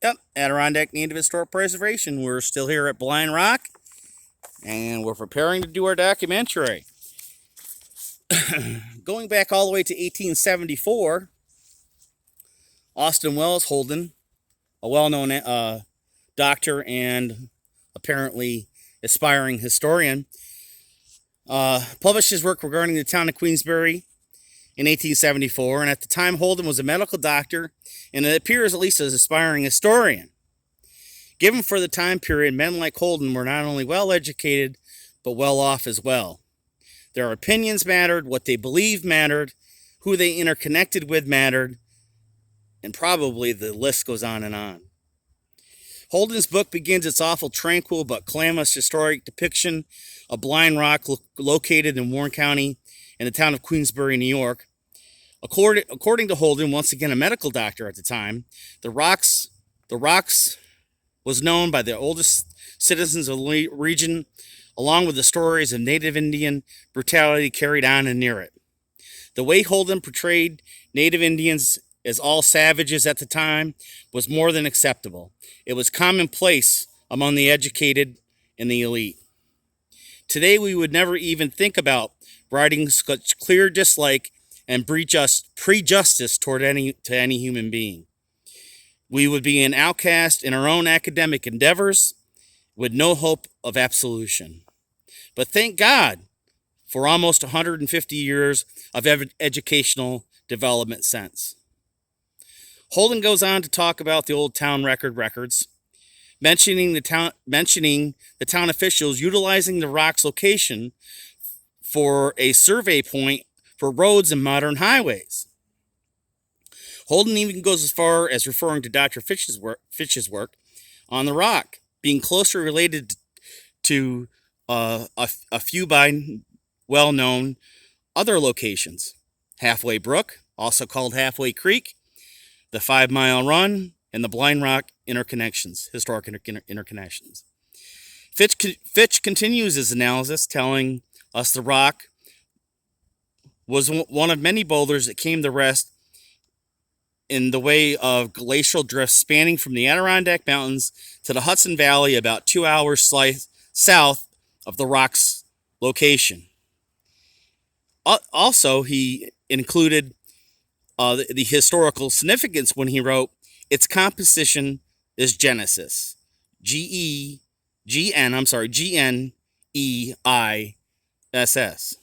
Yep, Adirondack Native Historic Preservation. We're still here at Blind Rock, and we're preparing to do our documentary. Going back all the way to 1874, Austin Wells Holden, a well-known doctor and apparently aspiring historian, published his work regarding the town of Queensbury in 1874, and at the time Holden was a medical doctor and it appears at least as an aspiring historian. Given for the time period, men like Holden were not only well educated but well off as well. Their opinions mattered, what they believed mattered, who they interconnected with mattered, and probably the list goes on and on. Holden's book begins its awful, tranquil, but calamitous historic depiction of Blind Rock located in Warren County in the town of Queensbury, New York. According to Holden, once again a medical doctor at the time, the rocks was known by the oldest citizens of the region, along with the stories of Native Indian brutality carried on and near it. The way Holden portrayed Native Indians as all savages at the time was more than acceptable. It was commonplace among the educated and the elite. Today we would never even think about writing such clear dislike and prejudice toward any human being. We would be an outcast in our own academic endeavors with no hope of absolution. But thank God for almost 150 years of educational development since. Holden goes on to talk about the old town records, mentioning the town officials utilizing the rock's location for a survey point for roads and modern highways. Holden even goes as far as referring to Dr. Fitch's work on the rock, being closely related to a few by well-known other locations. Halfway Brook, also called Halfway Creek, the 5 Mile Run, and the Blind Rock historic interconnections. Fitch continues his analysis, telling us the rock was one of many boulders that came to rest in the way of glacial drifts spanning from the Adirondack Mountains to the Hudson Valley, about 2 hours south of the rock's location. Also, he included the historical significance when he wrote, its composition is Genesis. G-N-E-I-S-S.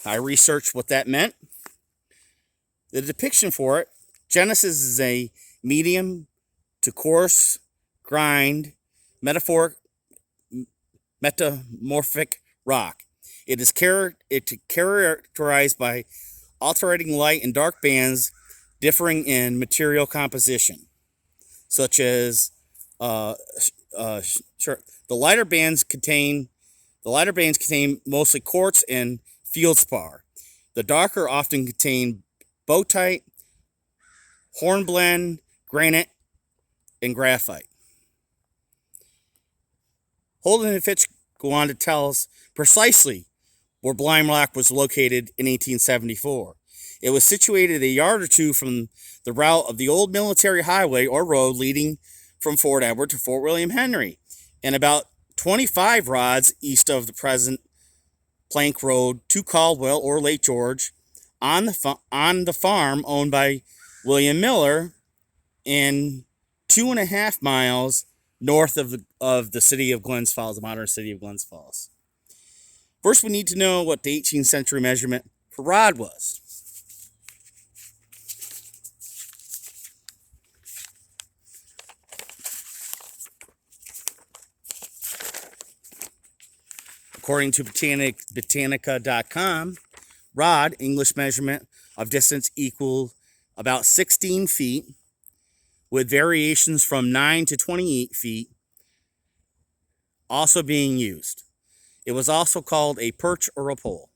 I researched what that meant. The depiction for it, Genesis is a medium to coarse-grained metamorphic rock. It is characterized by alternating light and dark bands differing in material composition, such as the lighter bands contain mostly quartz and feldspar. The darker often contain biotite, hornblende, granite, and graphite. Holden and Fitch go on to tell us precisely where Blind Rock was located in 1874. It was situated a yard or two from the route of the old military highway or road leading from Fort Edward to Fort William Henry, and about 25 rods east of the present Plank Road to Caldwell or Lake George, on the farm owned by William Miller, and 2.5 miles north of the city of Glens Falls, the modern city of Glens Falls. First, we need to know what the 18th century measurement for rod was. According to Botanica.com, rod, English measurement of distance, equal about 16 feet, with variations from 9 to 28 feet also being used. It was also called a perch or a pole.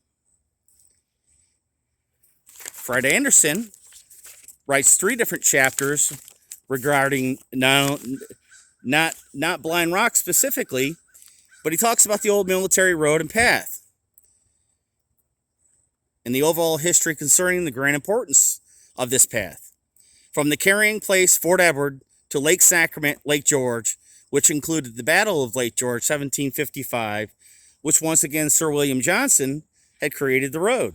Fred Anderson writes 3 different chapters regarding not Blind Rock specifically, but he talks about the old military road and path and the overall history concerning the great importance of this path. From the carrying place, Fort Edward, to Lake Sacrament, Lake George, which included the Battle of Lake George, 1755, which once again Sir William Johnson had created the road.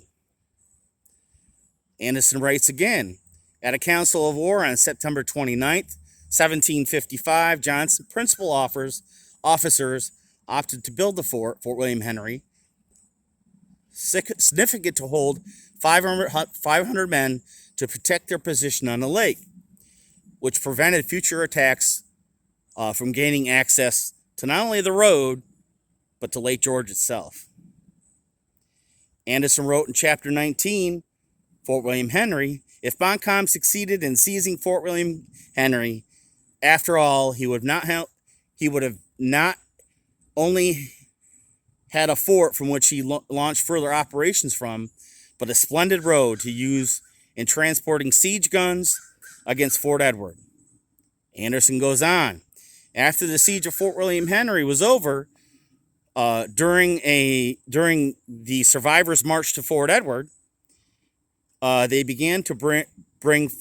Anderson writes again, at a council of war on September 29th, 1755, Johnson's principal officers opted to build the Fort William Henry, significant to hold 500 men to protect their position on the lake, which prevented future attacks from gaining access to not only the road, but to Lake George itself. Anderson wrote in Chapter 19, Fort William Henry, if Montcalm succeeded in seizing Fort William Henry, after all, he would have not only had a fort from which he launched further operations from, but a splendid road to use in transporting siege guns against Fort Edward. Anderson goes on. After the siege of Fort William Henry was over, during the survivors' march to Fort Edward, they began to bring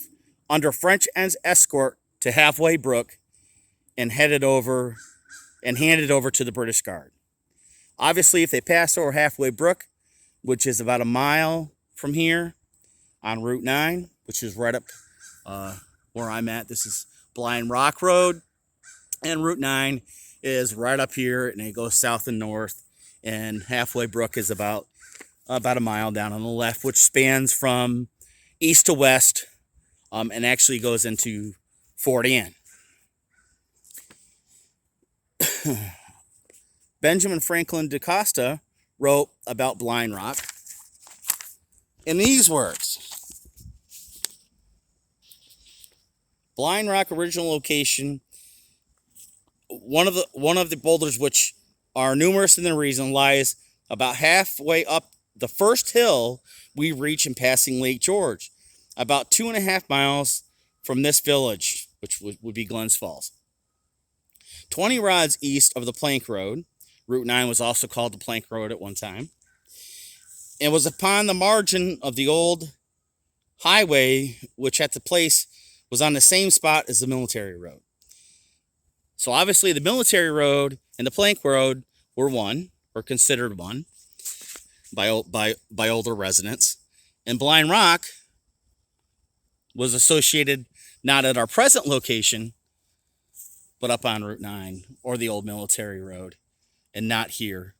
under French escort to Halfway Brook and handed over to the British Guard. Obviously, if they passed over Halfway Brook, which is about a mile from here on Route 9, which is right up where I'm at. This is Blind Rock Road, and Route 9 is right up here, and it goes south and north, and Halfway Brook is about a mile down on the left, which spans from east to west, and actually goes into Fort Anne. Benjamin Franklin da Costa wrote about Blind Rock in these words. Blind Rock original location, one of the boulders, which are numerous in the region, lies about halfway up the first hill we reach in passing Lake George, about 2.5 miles from this village, which would be Glens Falls. 20 rods east of the Plank Road, Route 9 was also called the Plank Road at one time, and was upon the margin of the old highway, which at the place was on the same spot as the military road. So obviously the military road and the Plank Road were considered one by older residents, and Blind Rock was associated not at our present location, but up on Route 9 or the old military road, and not here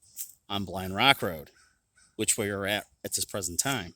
on Blind Rock Road, which we are at this present time.